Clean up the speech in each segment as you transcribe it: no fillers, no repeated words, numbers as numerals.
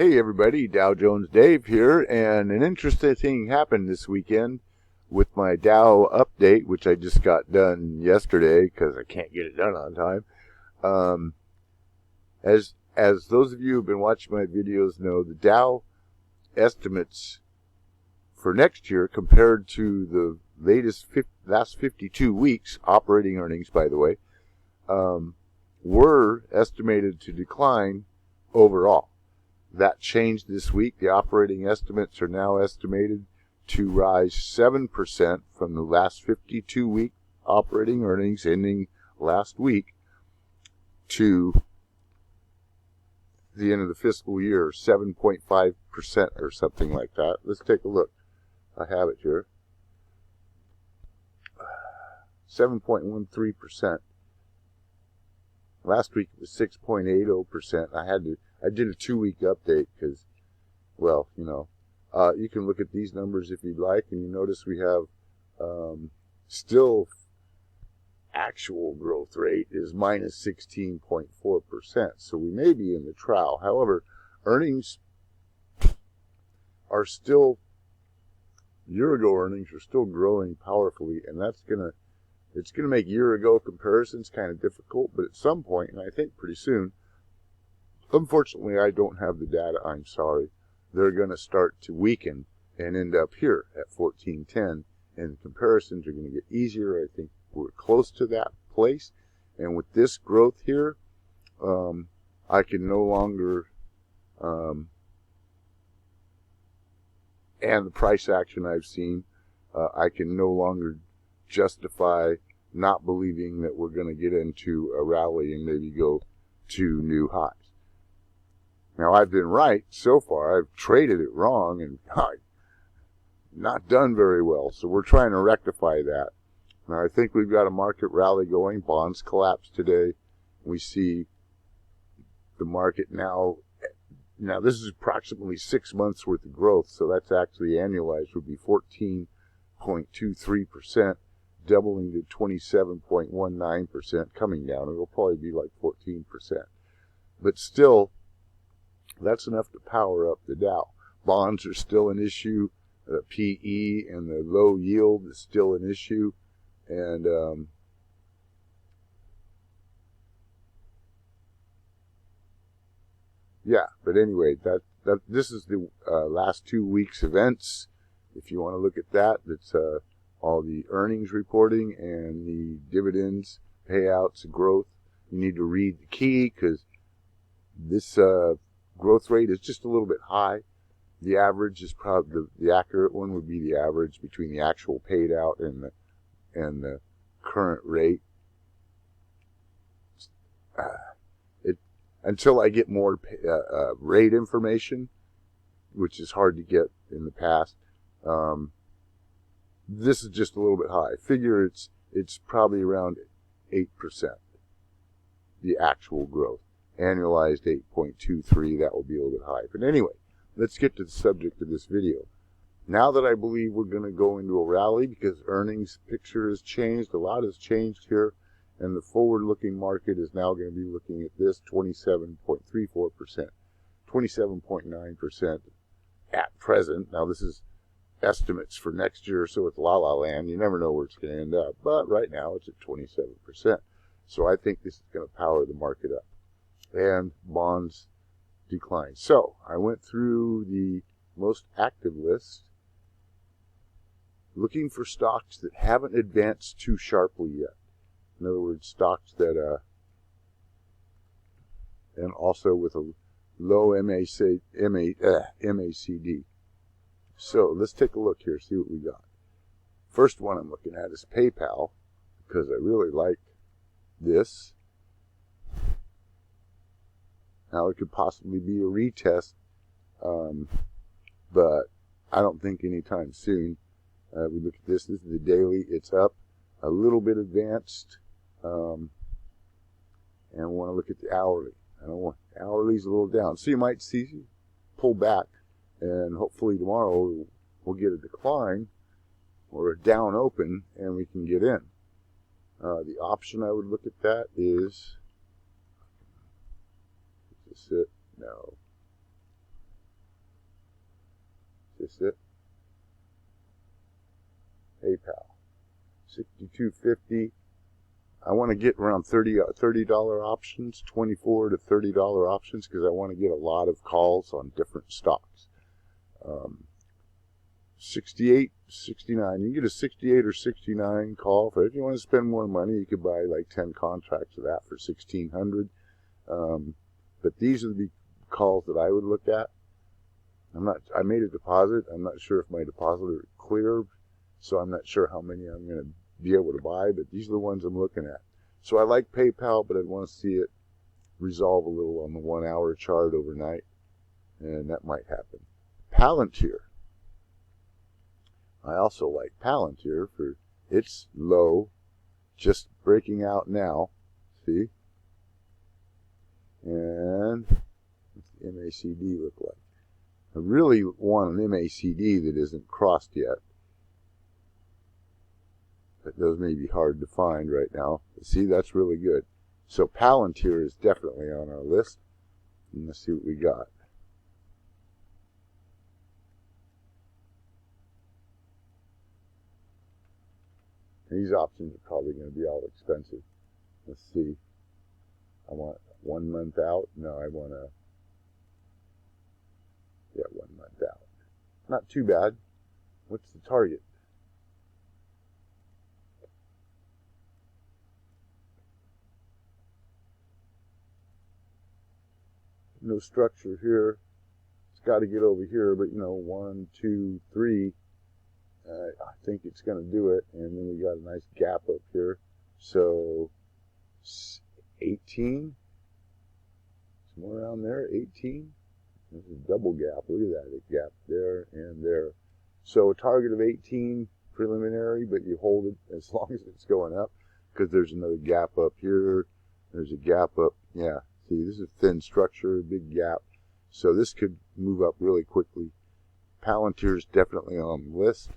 Hey everybody, Dow Jones Dave here, and an interesting thing happened this weekend with my Dow update, which I just got done yesterday because I can't get it done on time. As those of you who've been watching my videos know, the Dow estimates for next year compared to the last 52 weeks, operating earnings by the way, were estimated to decline overall. That changed this week. The operating estimates are now estimated to rise 7% from the last 52-week operating earnings ending last week to the end of the fiscal year, 7.5% or something like that. Let's take a look. I have it here. 7.13%. Last week it was 6.80%. I did a 2-week update because, well, you can look at these numbers if you'd like, and you notice we have still actual growth rate is minus 16.4%. So we may be in the trial. However, earnings are still, year-ago earnings are still growing powerfully, and it's gonna make year-ago comparisons kind of difficult. But at some point, and I think pretty soon. Unfortunately, I don't have the data. I'm sorry. They're going to start to weaken and end up here at 1410, and comparisons are going to get easier. I think we're close to that place. And with this growth here, I can no longer, and the price action I've seen, I can no longer justify not believing that we're going to get into a rally and maybe go to new highs. Now, I've been right so far. I've traded it wrong and not done very well. So we're trying to rectify that. Now, I think we've got a market rally going. Bonds collapsed today. We see the market now. Now, this is approximately 6 months worth of growth. So that's actually annualized would be 14.23%, doubling to 27.19%, coming down. It'll probably be like 14%. But still, that's enough to power up the Dow. Bonds are still an issue. The PE and the low yield is still an issue. And yeah, but anyway, this is the last 2 weeks' events. If you want to look at that, that's all the earnings reporting and the dividends, payouts, growth. You need to read the key because this growth rate is just a little bit high. The average is probably the accurate one would be the average between the actual paid out and the current rate. Until I get more rate information, which is hard to get in the past, this is just a little bit high. Figure it's probably around 8%. The actual growth. Annualized 8.23, that will be a little bit high. But anyway, let's get to the subject of this video. Now that I believe we're going to go into a rally because earnings picture has changed, a lot has changed here, and the forward-looking market is now going to be looking at this 27.34%, 27.9% at present. Now this is estimates for next year, so it's la-la land. You never know where it's going to end up, but right now it's at 27%. So I think this is going to power the market up. And bonds decline. So I went through the most active list, looking for stocks that haven't advanced too sharply yet. In other words, stocks that, and also with a low MACD. So let's take a look here, see what we got. First one I'm looking at is PayPal, because I really like this. Now, it could possibly be a retest, but I don't think anytime soon. We look at this. This is the daily. It's up a little bit advanced, and we want to look at the hourly. I don't want hourly's a little down. So you might see pull back, and hopefully tomorrow we'll get a decline or a down open, and we can get in. The option I would look at that is, is this it? No. this it? PayPal. 62.50. I want to get around $30 options, $24 to $30 options, because I want to get a lot of calls on different stocks. 68, 69. You can get a 68 or 69 call. But if you want to spend more money, you could buy like 10 contracts of that for $1,600. But these are the calls that I would look at. I made a deposit. I'm not sure if my deposit are clear, so I'm not sure how many I'm going to be able to buy, but these are the ones I'm looking at. So I like PayPal, but I'd want to see it resolve a little on the 1 hour chart overnight, and that might happen. Palantir. I also like Palantir for its low, just breaking out now. See? And what's the MACD look like? I really want an MACD that isn't crossed yet. But those may be hard to find right now. But see, that's really good. So Palantir is definitely on our list. And let's see what we got. These options are probably going to be all expensive. Let's see. I want 1 month out. No, I want to... Yeah, 1 month out. Not too bad. What's the target? No structure here. It's got to get over here, but 1, 2, 3. I think it's going to do it, and then we got a nice gap up here. So 18, somewhere around there. 18. There's a double gap. Look at that, a gap there and there. So a target of 18 preliminary, but you hold it as long as it's going up, because there's another gap up here. There's a gap up. Yeah. See, this is a thin structure, big gap. So this could move up really quickly. Palantir is definitely on the list.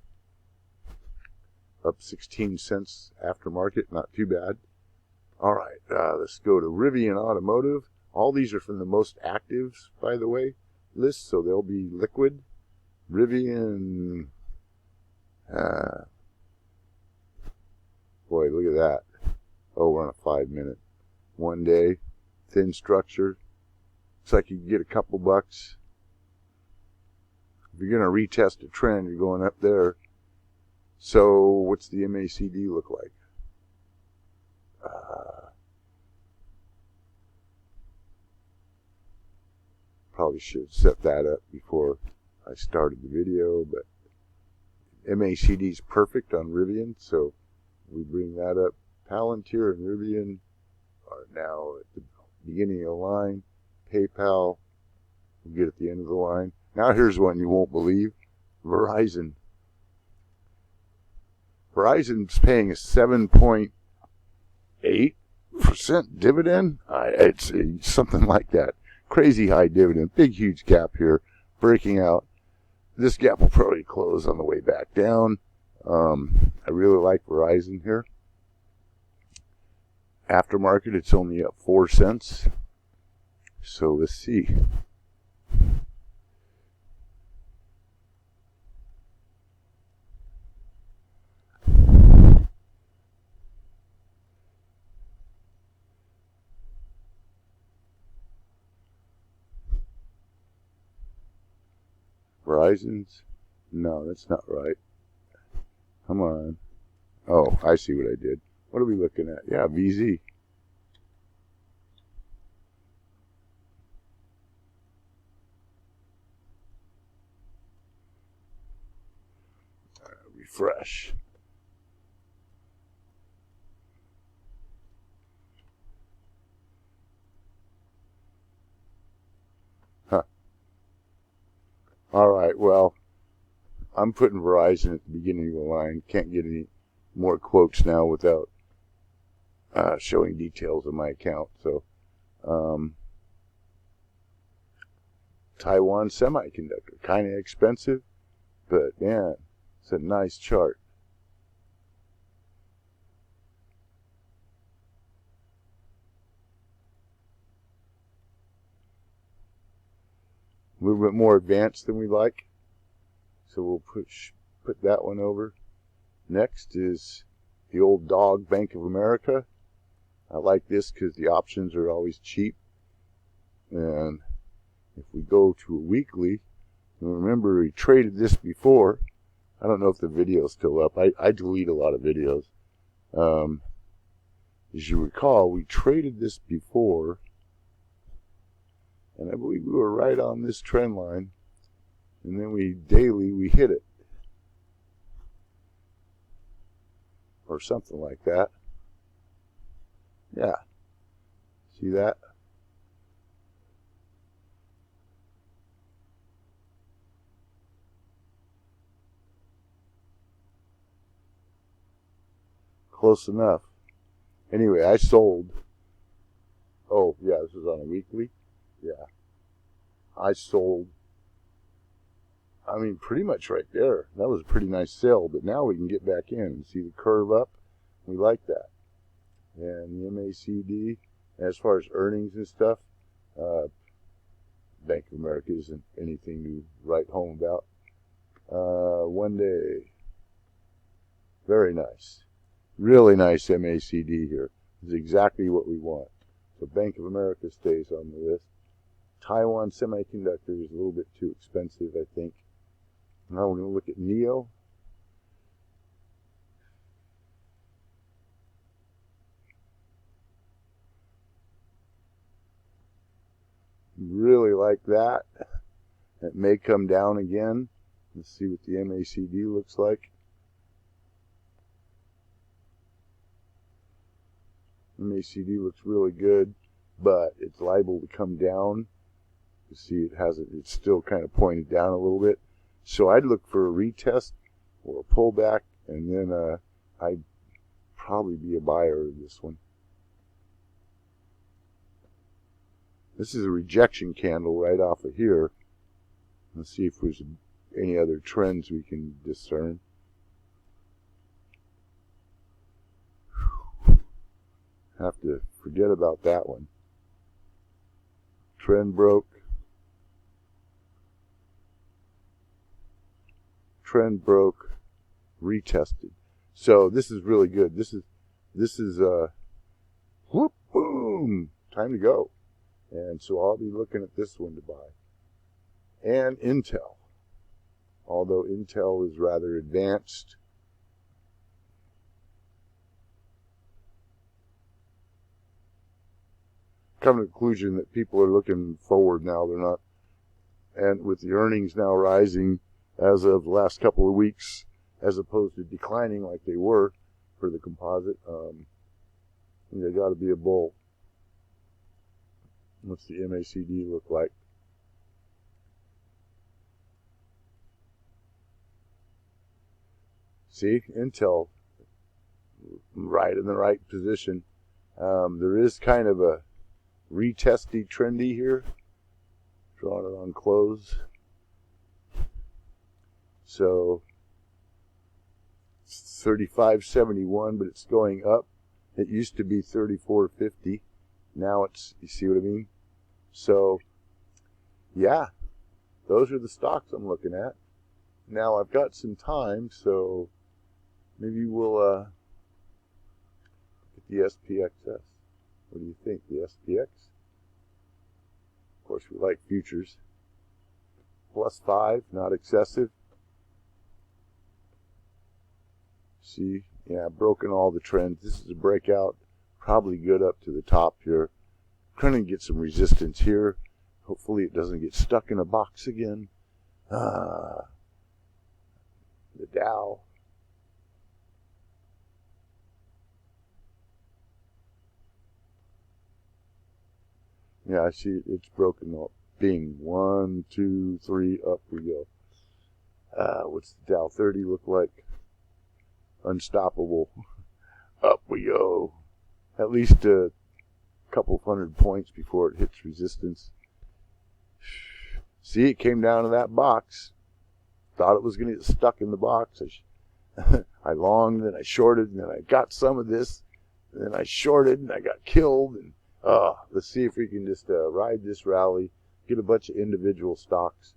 Up 16 cents after market, not too bad. All right, let's go to RIVN Automotive. All these are from the most actives, by the way, list, so they'll be liquid. RIVN, boy, look at that. Oh, we're on a 5-minute. 1 day, thin structure. Looks like you can get a couple bucks. If you're going to retest a trend, you're going up there. So what's the MACD look like? Probably should have set that up before I started the video, but MACD is perfect on RIVN, so we bring that up. Palantir and RIVN are now at the beginning of the line. PayPal will get at the end of the line. Now here's one you won't believe. Verizon. Verizon's paying a 7.8% dividend. It's something like that. Crazy high dividend. Big, huge gap here. Breaking out. This gap will probably close on the way back down. I really like Verizon here. Aftermarket, it's only up 4 cents. So let's see. Verizon's? No, that's not right. Come on. Oh, I see what I did. What are we looking at? Yeah, VZ. Refresh. Huh. All right, well, I'm putting Verizon at the beginning of the line. Can't get any more quotes now without showing details of my account. So, Taiwan Semiconductor, kind of expensive, but man, it's a nice chart. A little bit more advanced than we like. So we'll put that one over. Next is the old dog, Bank of America. I like this because the options are always cheap. And if we go to a weekly, remember we traded this before. I don't know if the video's still up. I delete a lot of videos. As you recall, we traded this before, and I believe we were right on this trend line, and then we hit it, or something like that. Yeah, see that? Close enough. Anyway, I sold. Oh, yeah, this is on a weekly. Yeah. I sold. I mean, pretty much right there. That was a pretty nice sale, but now we can get back in and see the curve up. We like that. And the MACD, as far as earnings and stuff, Bank of America isn't anything to write home about. One day. Very nice. Really nice MACD here. This is exactly what we want. So Bank of America stays on the list. Taiwan Semiconductor is a little bit too expensive, I think. Now we're going to look at NEO. Really like that. It may come down again. Let's see what the MACD looks like. MACD looks really good, but it's liable to come down. You see, it's still kind of pointed down a little bit. So I'd look for a retest or a pullback, and then I'd probably be a buyer of this one. This is a rejection candle right off of here. Let's see if there's any other trends we can discern. Have to forget about that one. Trend broke. Trend broke. Retested. So this is really good. This is whoop, boom, time to go. And so I'll be looking at this one to buy. And Intel. Although Intel is rather advanced. Come to the conclusion that people are looking forward now. They're not. And with the earnings now rising as of the last couple of weeks, as opposed to declining like they were for the composite, they got to be a bull. What's the MACD look like? See, Intel right in the right position. There is kind of a retesty trendy here. Drawing it on close. So 35.71, but it's going up. It used to be 34.50. Now it's, you see what I mean? So, yeah, those are the stocks I'm looking at. Now I've got some time, so maybe we'll look at the SPXS. What do you think, the SPX? Of course, we like futures. +5, not excessive. See, yeah, broken all the trends. This is a breakout, probably good up to the top here. Trying to get some resistance here. Hopefully it doesn't get stuck in a box again. The Dow. Yeah, I see it's broken up. Bing. 1, 2, 3, up we go. What's the Dow 30 look like? Unstoppable. Up we go. At least a couple of 100 points before it hits resistance. See, it came down to that box. Thought it was going to get stuck in the box. I longed, then I shorted, and then I got some of this. And then I shorted, and I got killed. And let's see if we can just ride this rally, get a bunch of individual stocks.